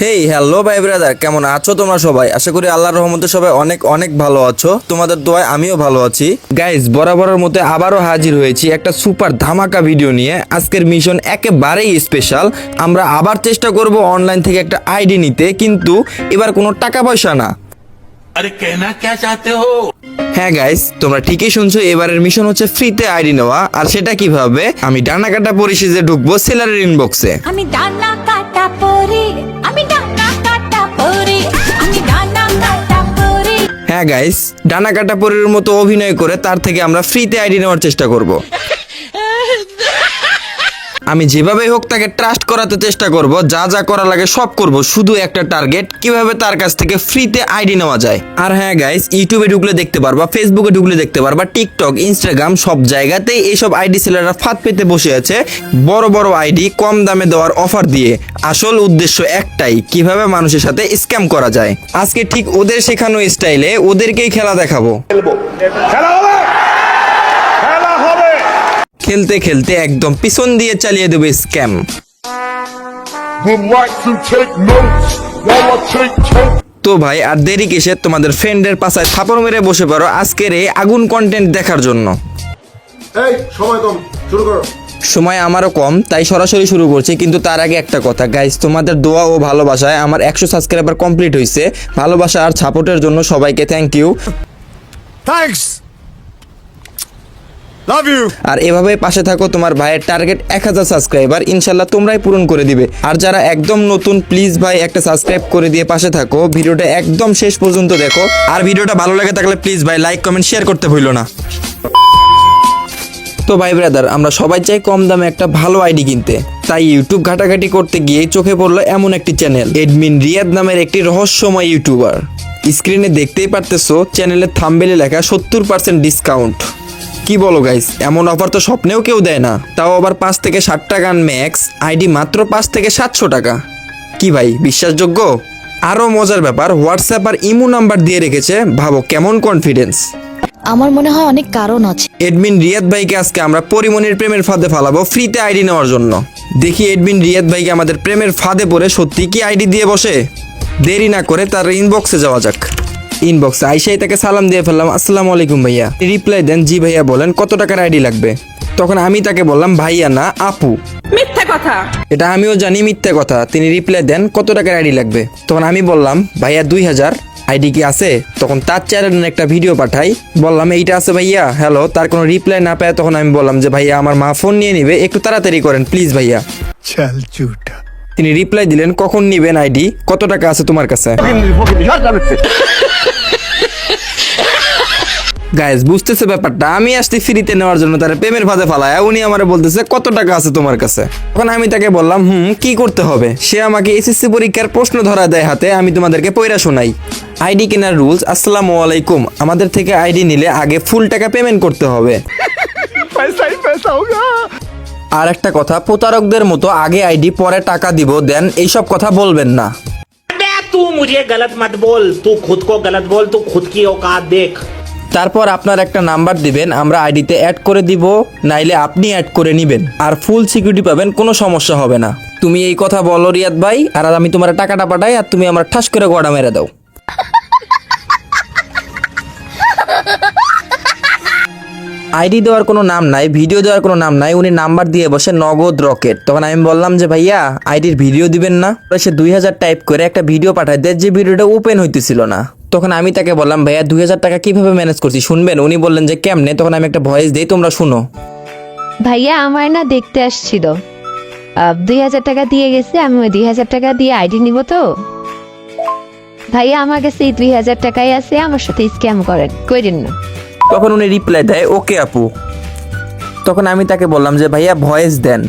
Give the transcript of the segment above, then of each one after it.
Hey hello ভাই brother, কেমন আছো তোমরা সবাই? আশা করি আল্লাহর রহমতে সবাই অনেক অনেক ভালো আছো। তোমাদের দোয়ায় আমিও ভালো আছি। গাইজ, বরাবরের মতো আবারও হাজির হয়েছি একটা সুপার ধামাকা ভিডিও নিয়ে। আজকের মিশন একেবারেই স্পেশাল। আমরা আবার চেষ্টা করব অনলাইন থেকে একটা আইডি নিতে, কিন্তু এবার কোনো টাকা পয়সা না। अरे कहना क्या चाहते हो? হ্যাঁ গাইস, তোমরা ঠিকই শুনছো, এবারের মিশন হচ্ছে ফ্রিতে আইডি নেওয়া। আর সেটা কিভাবে? আমি ডানা কাটা পরিশেষে ঢুকবো সেলারের ইনবক্সে। আমি ডানা কাটা পরি, আমি ডানা কাটা পরি, আমি ডানা কাটা পরি। হ্যাঁ গাইস, ডানা কাটা পরের মতো অভিনয় করে তার থেকে আমরা ফ্রিতে আইডি নেওয়ার চেষ্টা করব। আমি যেভাবে হোক তাকে ট্রাস্ট করাতে চেষ্টা করব, যা যা করা লাগে সব করব, শুধু একটা টার্গেট, কিভাবে তার কাছ থেকে ফ্রিতে আইডি নেওয়া যায়। আর হ্যাঁ গাইস, ইউটিউবে ঢুকলে দেখতে পারবা, ফেসবুকে ঢুকলে দেখতে পারবা, টিকটক, ইনস্টাগ্রাম সব জায়গাতেই এইসব আইডি সেলাররা ফাঁদ পেতে বসে আছে বড় বড় আইডি কম দামে দেওয়ার অফার দিয়ে। আসল উদ্দেশ্য একটাই, কিভাবে মানুষের সাথে স্ক্যাম করা যায়। আজকে ঠিক ওদের শেখানো স্টাইলে ওদেরকেই খেলা দেখাবো। খেলতে খেলতে একদম পিছন দিয়ে চালিয়ে দেবে scam. Would like to take notes while I take toke. তো ভাই আর দেরি কিসে, তোমাদের ফ্রেন্ডের পাশায় থাপড় মেরে বসে পড়ো আজকের এই আগুন কন্টেন্ট দেখার জন্য। এই সময় কম, শুরু করো। সময় আমারও কম, তাই সরাসরি শুরু করছি। কিন্তু তার আগে একটা কথা গাইস, তোমাদের দোয়া ও ভালোবাসায় আমার 100 সাবস্ক্রাইবার কমপ্লিট হয়েছে। ভালোবাসা আর সাপোর্টের জন্য সবাইকে thank you. Thanks, love you. আর এভাবে পাশে থাকো, তোমার ভাইয়ের টার্গেট 1000 সাবস্ক্রাইবার ইনশাল্লাহ তোমরাই পূরণ করে দিবে। আর যারা একদম নতুন, প্লিজ ভাই একটা সাবস্ক্রাইব করে দিয়ে পাশে থাকো। ভিডিওটা একদম শেষ পর্যন্ত দেখো। আর ভিডিওটা ভালো লাগে থাকলে প্লিজ ভাই লাইক কমেন্ট শেয়ার করতে ভুলো না। তো ভাই ব্রাদার, আমরা সবাই চাই কম দামে একটা ভালো আইডি কিনতে। তাই ইউটিউব ঘাটাঘাটি করতে গিয়ে চোখে পড়লো এমন একটি চ্যানেল, এডমিন রিয়াদ নামের একটি রহস্যময় ইউটিউবার। স্ক্রিনে দেখতেই পারতেছো, চ্যানেলের থাম্বনেলে লেখা 70% ডিসকাউন্ট। কি বলো গাইস, এমন অফার তো স্বপ্নেও কেউ দেয় না, তাও আবার 5 থেকে 60 টাকা ম্যাক্স, আইডি মাত্র 5 থেকে 700 টাকা। কি ভাই, বিশ্বাসযোগ্য? আরও মজার ব্যাপার, হোয়াটসঅ্যাপ আর ইমো নাম্বার দিয়ে রেখেছে। ভাবো কেমন কনফিডেন্স। আমার মনে হয় অনেক কারণ আছে। এডমিন রিয়াদ ভাইকে আজকে আমরা পরিমনির প্রেমের ফাঁদে ফালাবো ফ্রিতে আইডি নেওয়ার জন্য। দেখি এডমিন রিয়াদ ভাইকে আমাদের প্রেমের ফাঁদে পড়ে সত্যি কি আইডি দিয়ে বসে। দেরি না করে তার ইনবক্সে যাওয়া যাক। ইনবক্সে আইসাই তাকে সালাম দিয়ে ফেললাম, আসসালামু আলাইকুম ভাইয়া। রিপ্লাই দেন, জি ভাইয়া বলেন কত টাকার আইডি লাগবে। তখন আমি তাকে বললাম, ভাইয়া না আপু। মিথ্যা কথা। এটা আমিও জানি মিথ্যা কথা। তিনি রিপ্লাই দেন, কত টাকার আইডি লাগবে। তখন আমি বললাম, ভাইয়া 2000 আইডি কি আছে? তখন তার চ্যানেলের একটা ভিডিও পাঠাই, বললাম এইটা আছে ভাইয়া, হ্যালো। তার কোনো রিপ্লাই না পায় তখন আমি বললাম যে ভাইয়া আমার মা ফোন নিয়ে নিবে, একটু তাড়াতাড়ি করেন প্লিজ ভাইয়া। চল ঝুটা। তিনি রিপ্লাই দিলেন, কখন নিবেন আইডি, কত টাকা আছে তোমার কাছে? গাইস, বুঝতেছে ব্যাপারটা। আমি আসছি ফ্রিতে নেওয়ার জন্য, তার প্রেমের ফাঁদে ফালায়। উনি আমারে বলতেছে কত টাকা আছে তোমার কাছে। তখন আমি তাকে বললাম, কি করতে হবে? সে আমাকে এসএসসি পরীক্ষার প্রশ্ন ধরা দেয় হাতে, আমি তোমাদেরকে পড়া শোনাই। আইডি কেনার রুলস, আসসালামু আলাইকুম। আমাদের থেকে আইডি নিলে আগে ফুল টাকা পেমেন্ট করতে হবে। আর একটা কথা, প্রতারকদের মতো আগে আইডি পরে টাকা দিব দেন এইসব কথা বলবেন না। तू मुझे गलत मत बोल, तू खुद को गलत बोल, तू खुद की औकात देख। তারপর আপনার একটা নাম্বার দিবেন, আমরা আইডিতে অ্যাড করে দিব, নাইলে আপনি অ্যাড করে নেবেন। আর ফুল সিকিউরিটি পাবেন, কোনো সমস্যা হবে না। তুমি এই কথা বলো রিয়াদ ভাই, আর আমি তোমার টাকাটা পাঠাই, আর তুমি আমার ঠাস করে গড়া মেরে দাও। আইডি দেওয়ার কোনো নাম নাই, ভিডিও দেওয়ার কোনো নাম নাই, উনি নাম্বার দিয়ে বসে নগদ রকেট। তখন আমি বললাম যে ভাইয়া আইডির ভিডিও দিবেন না? সে 2000 টাইপ করে একটা ভিডিও পাঠায় দেয়, যে ভিডিওটা ওপেন হইতেছিল না। তখন আমি তাকে বললাম, ভাইয়া 2000 টাকা কিভাবে ম্যানেজ করছি শুনবেন? উনি বললেন যে কেমনে। তখন আমি একটা ভয়েস দিই, তোমরা শুনো। ভাইয়া আমার না দেখতে আসছিল, 2000 টাকা দিয়ে গেছে, আমি ওই 2000 টাকা দিয়ে আইডি নিব। তো ভাইয়া আমার কাছে এই 2000 টাকাই আছে, আমার সাথে স্ক্যাম করেন না। তখন উনি রিপ্লাই দেয়, ওকে আপু। তখন আমি তাকে বললাম যে ভাইয়া ভয়েস দেন।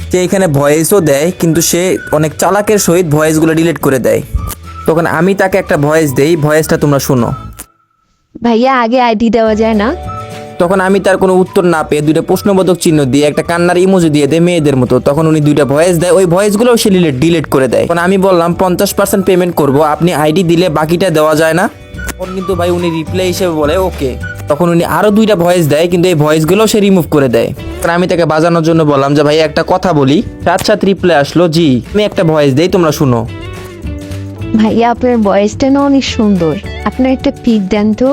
সে এখানে ভয়েসও দেয়, কিন্তু সে অনেক চালাকের সহিত ভয়েসগুলো ডিলিট করে দেয়। তখন আমি তাকে একটা ভয়েস দেই, ভয়েসটা তোমরা শুনো। ভাইয়া আগে আইডি দেওয়া যায় না? তখন আমি তার কোনো উত্তর না পেয়ে 2টা প্রশ্নবোধক চিহ্ন দিয়ে একটা কান্নার ইমোজি দিয়ে দেয় মেয়েদের মতো। তখন উনি 2টা ভয়েস দেয়, ওই ভয়েসগুলোও সে ডিলিট করে দেয়। তখন আমি বললাম 50% পেমেন্ট করব, আপনি আইডি দিলে বাকিটা দেওয়া যায় না? তখন কিন্তু ভাই উনি রিপ্লাই হিসেবে বলে ওকে। তখন উনি আরো 2টা ভয়েস দেয়, কিন্তু এই ভয়েসগুলোও সে রিমুভ করে দেয়। তখন আমি তাকে বাজানোর জন্য বললাম যে ভাই একটা কথা বলি। সাথে রিপ্লাই আসলো, জি। আমি একটা ভয়েস দেই, তোমরা শুনো। ভাইয়া আপনার বয়েসটা না অনেক সুন্দর, আপনার একটা পিক দেন তো।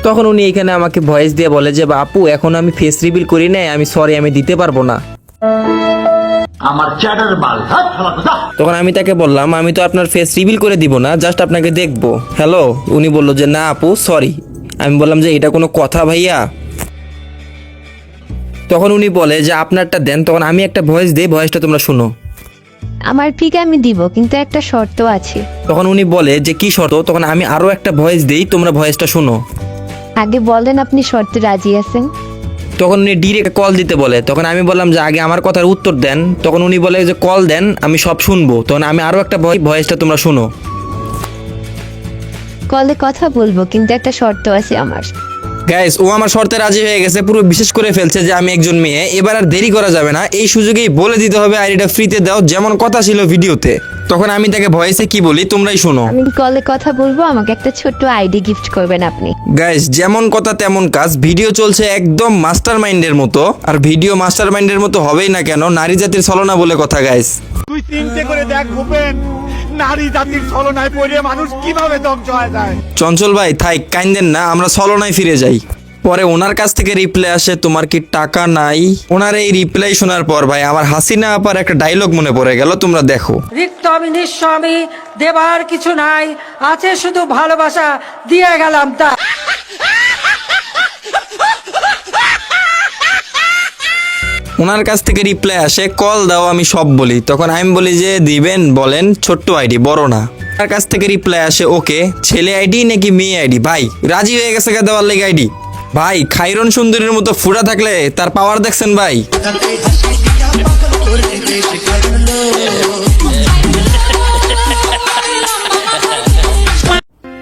তখন উনি এখানে আমাকে ভয়েস দিয়ে বলে যে আপু এখন আমি ফেস রিভিল করি নাই, আমি সরি, আমি দিতে পারবো না। তখন আমি তাকে বললাম আমি তো আপনার ফেস রিভিল করে দিব না, জাস্ট আপনাকে দেখবো। হ্যালো, উনি বললো যে না আপু সরি। আমি বললাম যে এটা কোনো কথা ভাইয়া? তখন উনি বলে যে আপনারটা দেন। তখন আমি একটা ভয়েস দিই, ভয়েসটা তোমরা শুনো। আমার পিক আমি দিব, কিন্তু একটা শর্ত আছে। তখন উনি বলে যে কি শর্ত? তখন আমি আরো একটা ভয়েস দিই, তোমরা ভয়েসটা শুনো। আগে বলেন আপনি শর্তে রাজি আছেন। তখন উনি ডিরেক্ট কল দিতে বলে। তখন আমি বললাম যে আগে আমার কথার উত্তর দেন। তখন উনি বলে যে কল দেন, আমি সব শুনবো। তখন আমি আরো একটা ভয়েসটা তোমরা শুনো। কলে কথা বলবো, কিন্তু একটা শর্ত আছে আমার। গাইস, ও আমার শর্তে রাজি হয়ে গেছে, পুরো বিশেষ করে ফেলছে যে আমি একজন মেয়ে। এবার আর দেরি করা যাবে না, এই সুযোগেই বলে দিতে হবে আইডিটা ফ্রিতে দাও, যেমন কথা ছিল ভিডিওতে। তখন আমি তাকে ভয়েসে কি বলি তোমরাই শোনো। আমি কলে কথা বলবো, আমাকে একটা ছোট্ট আইডি গিফট করবেন আপনি। গাইস, যেমন কথা তেমন কাজ। ভিডিও চলছে একদম মাস্টার মাইন্ডের মতো, আর ভিডিও মাস্টার মাইন্ডের মতো হবেই না কেন, নারী জাতির ছলনা বলে কথা। গাইস, তুই চিন্তা করে দেখ ভূপেন, নারী জাতির ছলনায় পড়ে মানুষ কিভাবে ধ্বংস হয়ে যায়। চঞ্চল ভাই থাই কাইন্দেন না, আমরা ছলনায় ফিরে যাই। পরে ওনার কাছ থেকে রিপ্লাই আসে তোমার কি টাকা নাই? ওনার এই রিপ্লাই শোনার পর ভাই আমার হাসিনা আপার একটা ডায়লগ মনে পড়ে গেল, তোমরা দেখো। রিক্ত আমি নিঃস্ব, আমি দেবার কিছু নাই, আছে শুধু ভালোবাসা, দিয়ে গেলাম তা। ওনার কাছ থেকে রিপ্লাই আসে কল দাও আমি সব বলি। তখন আমি বলি যে দিবেন বলেন, ছোট্ট আইডি, বড় না। ওনার কাছ থেকে রিপ্লাই আসে ওকে, ছেলে আইডি নাকি মেয়ে আইডি? ভাই রাজি হয়ে গেছে কে দেওয়ার লেগে আইডি। ভাই খাইরন সুন্দরীর মতো ফুটা থাকলে তার পাওয়ার দেখছেন ভাই।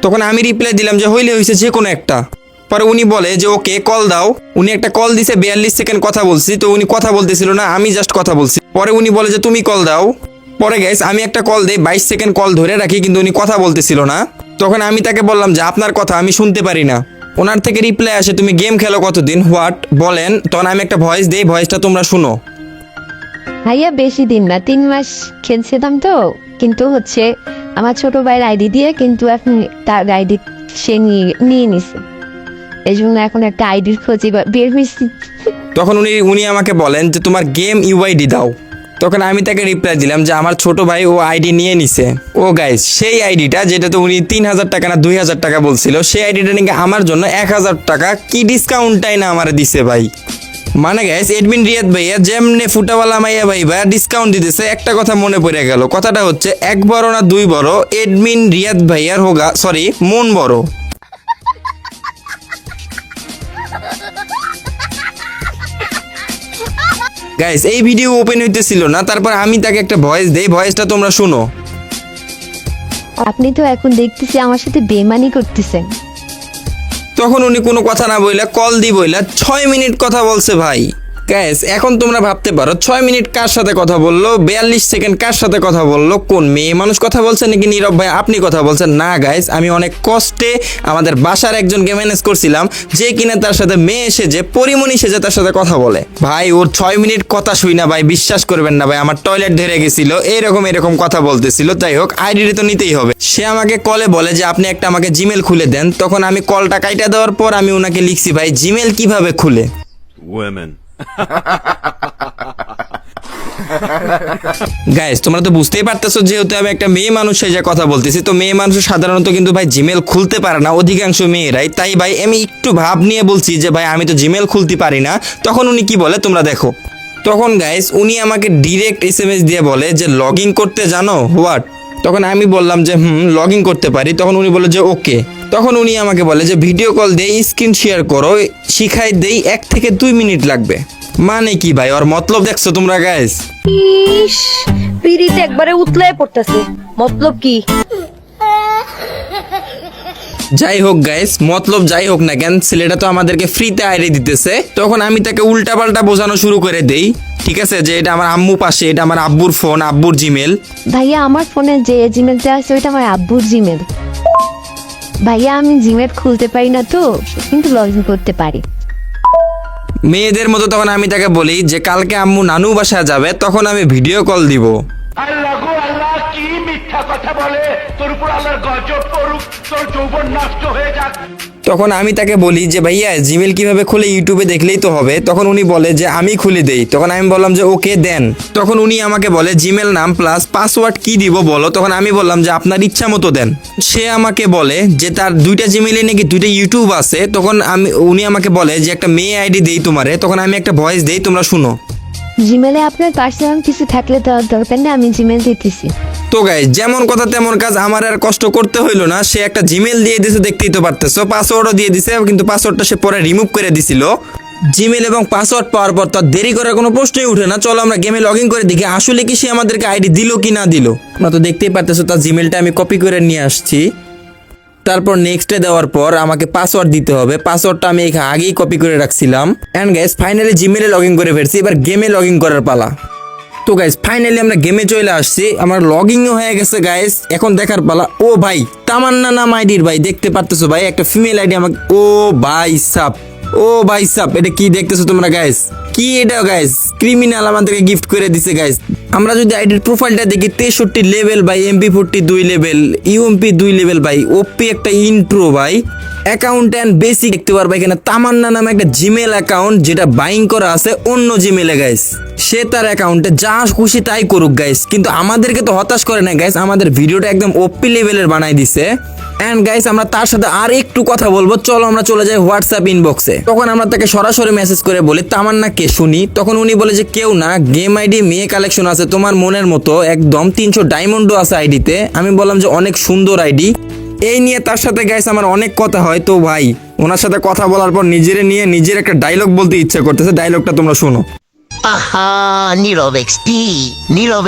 তখন আমি রিপ্লাই দিলাম যে হইলে হয়েছে যে কোনো একটা। পরে উনি বলে যে ওকে কল দাও। উনি একটা কল দিছে, 42 সেকেন্ড কথা বলছি, তো উনি কথা বলতেছিল না, আমি জাস্ট কথা বলছি। পরে উনি বলে যে তুমি কল দাও। পরে গাইস আমি একটা কল দেই, 22 সেকেন্ড কল ধরে রাখি, কিন্তু উনি কথা বলতেছিল না। তখন আমি তাকে বললাম যে আপনার কথা আমি শুনতে পারি না। ওনার থেকে রিপ্লাই আসে তুমি গেম খেলো কতদিন, হোয়াট বলেন? তখন আমি একটা ভয়েস দেই, ভয়েসটা তোমরা শুনো। ভাইয়া বেশি দিন না, 3 মাস খেলছিলাম তো, কিন্তু হচ্ছে আমার ছোট ভাইয়ের আইডি দিয়ে, কিন্তু এখন তার আইডি সে নিয়ে নিছে, এই জন্য এখন একটা আইডির খোঁজে বের হয়েছি। তখন উনি আমাকে বলেন যে তোমার গেম ইউআইডি দাও। তখন আমি তাকে রিপ্লাই দিলাম যে আমার ছোট ভাই ও আইডি নিয়ে নিছে। ও গাইস, সেই আইডিটা যেটা তো উনি 3000 টাকা না 2000 টাকা বলছিল, সেই আইডিটা নাকি আমার জন্য 1000 টাকা কি ডিসকাউন্টটাই না আমার দিছে ভাই। মানে গাইস, এডমিন রিয়াদ ভাইয়া যেমনে ফুটাওয়ালা মাইয়া ভাই ডিসকাউন্ট দিতেছে, একটা কথা মনে পড়ে গেল। কথাটা হচ্ছে এক বড় না দুই বড়, এডমিন রিয়াদ ভাইয়ার হোগা সরি মন বড়। গাইস, এই ভিডিও ওপেন হইতেছিল না, তারপর আমি তাকে একটা ভয়েস দেই, ভয়েসটা তোমরা শুনো। আপনি তো এখন দেখতেছি আমার সাথে বেমানি করতেছেন। তখন উনি কোনো কথা না বইলা কল দি বইলা 6 মিনিট কথা বলছে ভাই। গাইস, এখন তোমরা ভাবতে পারো 6 মিনিট কার সাথে কথা বললো, 42 সেকেন্ড কার সাথে কথা বললো, কোন মেয়ে মানুষ কথা বলছে নাকি নীরব ভাই আপনি কথা বলছেন? না গাইস, আমি অনেক কষ্টে আমাদের বাসার একজনকে ম্যানেজ করছিলাম, যে কিনা তার সাথে মেয়ে সেজে পরিমণি সেজে তার সাথে কথা বলে। ভাই ওর 6 মিনিট কথা শুই না ভাই, বিশ্বাস করবেন না ভাই, আমার টয়লেট ধরে গেছিল, এরকম কথা বলতেছিল। যাই হোক, আইডিটা তো নিতেই হবে। সে আমাকে কলে বলে যে আপনি একটা আমাকে জিমেল খুলে দেন। তখন আমি কলটা কাইটা দেওয়ার পর আমি ওনাকে লিখছি ভাই জিমেল কিভাবে খুলে। গাইস, তোমরা তো বুঝতেই পারতেছো, যেহেতু আমি একটা মেয়ে মানুষ সেজে কথা বলতেছি, তো মেয়ে মানুষ সাধারণত কিন্তু ভাই জিমেল খুলতে পারে না, অধিকাংশ মেয়েরাই। তাই ভাই আমি একটু ভাব নিয়ে বলছি যে ভাই আমি তো জিমেল খুলতে পারি না। তখন উনি কি বলে তোমরা দেখো। তখন গাইস উনি আমাকে ডিরেক্ট SMS দিয়ে বলে যে লগ ইন করতে জানো, হোয়াট? তখন আমি বললাম যে লগ ইন করতে পারি। তখন উনি বলে যে ওকে। তখন উনি আমাকে বলে যে ভিডিও কল দিয়ে স্ক্রিন শেয়ার করো, শিখাই দেই, 1 থেকে 2 মিনিট লাগবে। মানে কি ভাই, ওর মতলব দেখছো তোমরা গাইস? ইস, পিড়িতে একবারে উতলায় পড়তেছে, মতলব কি? যাই হোক গাইস, মতলব যাই হোক না কেন, ছেলেটা তো আমাদেরকে ফ্রিতে আইডি দিতেছে। তখন আমি তাকে উল্টাপাল্টা বোঝানো শুরু করে দেই, ঠিক আছে, যে এটা আমার আম্মু পাশে, এটা আমার আব্বুর ফোন, আব্বুর জিমেল। ভাইয়া আমার ফোনে যে জিমেলটা আছে ওইটা আমার আব্বুর জিমেল। ভাইয়া আমি জিমেল খুলতে পারি না তো, কিন্তু লগ ইন করতে পারি। মেয়েদের মতো তখন আমি তাকে বলি যে কালকে আম্মু নানু বাসায় যাবে, তখন আমি ভিডিও কল দিব। আল্লাহ গো আল্লাহ, কি মিথ্যা কথা কথা বলে তোর উপর আল্লাহর গজব পড়ুক, তোর যৌবন নষ্ট হয়ে যাক। তখন আমি তাকে বলি যে ভাইয়া জিমেল কিভাবে খুলে ইউটিউবে দেখলেই তো হবে। তখন উনি বলে যে আমি খুলে দেই। তখন আমি বললাম যে ওকে দেন। তখন উনি আমাকে বলে জিমেল নাম প্লাস পাসওয়ার্ড কি দিব বলো। তখন আমি বললাম যে আপনার ইচ্ছা মতো দেন। সে আমাকে বলে যে তার দুইটা জিমেলে নাকি দুইটা ইউটিউব আছে। তখন উনি আমাকে বলে যে একটা মেয়ে আইডি দেই তোমারে। তখন আমি একটা ভয়েস দেই, তোমরা শুনো। জিমেলে আপনার পার্সোনাল কিছু থাকলে তো দরকার নেই, আমি জিমেল দিতেছি। তো গাইস যেমন কথা তেমন কাজ, আমার আর কষ্ট করতে হইলো না। সে একটা জিমেল দিয়ে দিছে, দেখতেই তো পারতেছো। পাসওয়ার্ডও দিয়ে দিছে, কিন্তু পাসওয়ার্ডটা সে পরে রিমুভ করে দিছিল। জিমেল এবং পাসওয়ার্ড পাওয়ার পর তো আর দেরি করার কোনো প্রশ্নই উঠে না। চলো আমরা গেমে লগ ইন করে দেখি আসলে কি সে আমাদেরকে আইডি দিল কি না দিল। তোমরা তো দেখতেই পারতেছো তার জিমেলটা আমি কপি করে নিয়ে আসছি। তারপর নেক্সটে দেওয়ার পর আমাকে পাসওয়ার্ড দিতে হবে। পাসওয়ার্ডটা আমি এখানে আগেই কপি করে রাখছিলাম। অ্যান্ড গাইস ফাইনালি জিমেলে লগ ইন করে ফেলছি। এবার গেমে লগ ইন করার পালা। তো গাইস ফাইনালি আমরা গেমে চলে আসছি। আমার লগইনও হয়ে গেছে গাইস। এখন দেখার পালা। ও ভাই তামান্না নাম আইডির ভাই, দেখতে পারতেছো ভাই একটা ফিমেল আইডি আমাকে। ও ভাই সাপ, ও ভাই সাপ, এটা কি দেখতেছো তোমরা গাইস? কি এটা গাইস? ক্রিমিনাল আমাদেরকে গিফট করে দিছে গাইস। আমরা যদি আইডির প্রোফাইলটা দেখি 63 লেভেল ভাই, MP40 2 লেভেল, UMP 2 লেভেল ভাই, ওপি একটা ইন্ট্রো ভাই। অ্যাকাউন্ট অ্যান্ড বেসিক দেখতে পারবা এখানে তামান্না নামে একটা জিমেল অ্যাকাউন্ট যেটা বাইং করা আছে অন্য জিমেলে গাইস। সে তার অ্যাকাউন্টে যা খুশি তাই করুক গাইস, কিন্তু আমাদেরকে তো হতাশ করে না গাইস। আমাদের ভিডিওটা একদম ওপি লেভেলের বানাই দিছে। এন্ড গাইস আমরা তার সাথে আর একটু কথা বলবো। চলো আমরা চলে যাই হোয়াটসঅ্যাপ ইনবক্সে। তখন আমরা তাকে সরাসরি মেসেজ করে বলি তামান্না কে শুনি। তখন উনি বলে যে কেউ না, গেম আইডি মেয়ে কালেকশন আছে তোমার মনের মতো, একদম 300 ডায়মন্ডও আছে আইডিতে। আমি বললাম যে অনেক সুন্দর আইডি। এই নিয়ে তার সাথে গাইস আমার অনেক কথা হয়। তো ভাই ওনার সাথে কথা বলার পর নিজের নিয়ে নিজের একটা ডায়লগ বলতে ইচ্ছা করতেছে। ডায়লগটা তোমরা শোনো। আহা, নীরব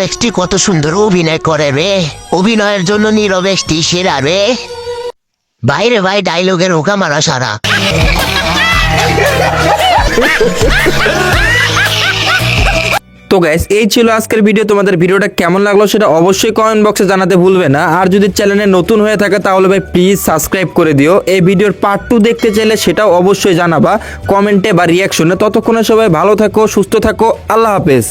এক্সটি কত সুন্দর অভিনয় করে রে। অভিনয়ের জন্য নীরব এক্সটি সেরা রে। বাইরে ভাই ডায়লগের ওকা মারা সারা। তো গাইস এই ছিল আজকের ভিডিও। তোমাদের ভিডিওটা কেমন লাগলো সেটা অবশ্যই কমেন্ট বক্সে জানাতে ভুলবে না। আর যদি চ্যানেলে নতুন হয়ে থাকে তাহলে ভাই প্লিজ সাবস্ক্রাইব করে দিও। এই ভিডিওর পার্ট 2 দেখতে চাইলে সেটাও অবশ্যই জানাবা কমেন্টে বা রিয়াকশনে। ততক্ষণে সবাই ভালো থাকো, সুস্থ থাকো। আল্লাহ হাফেজ।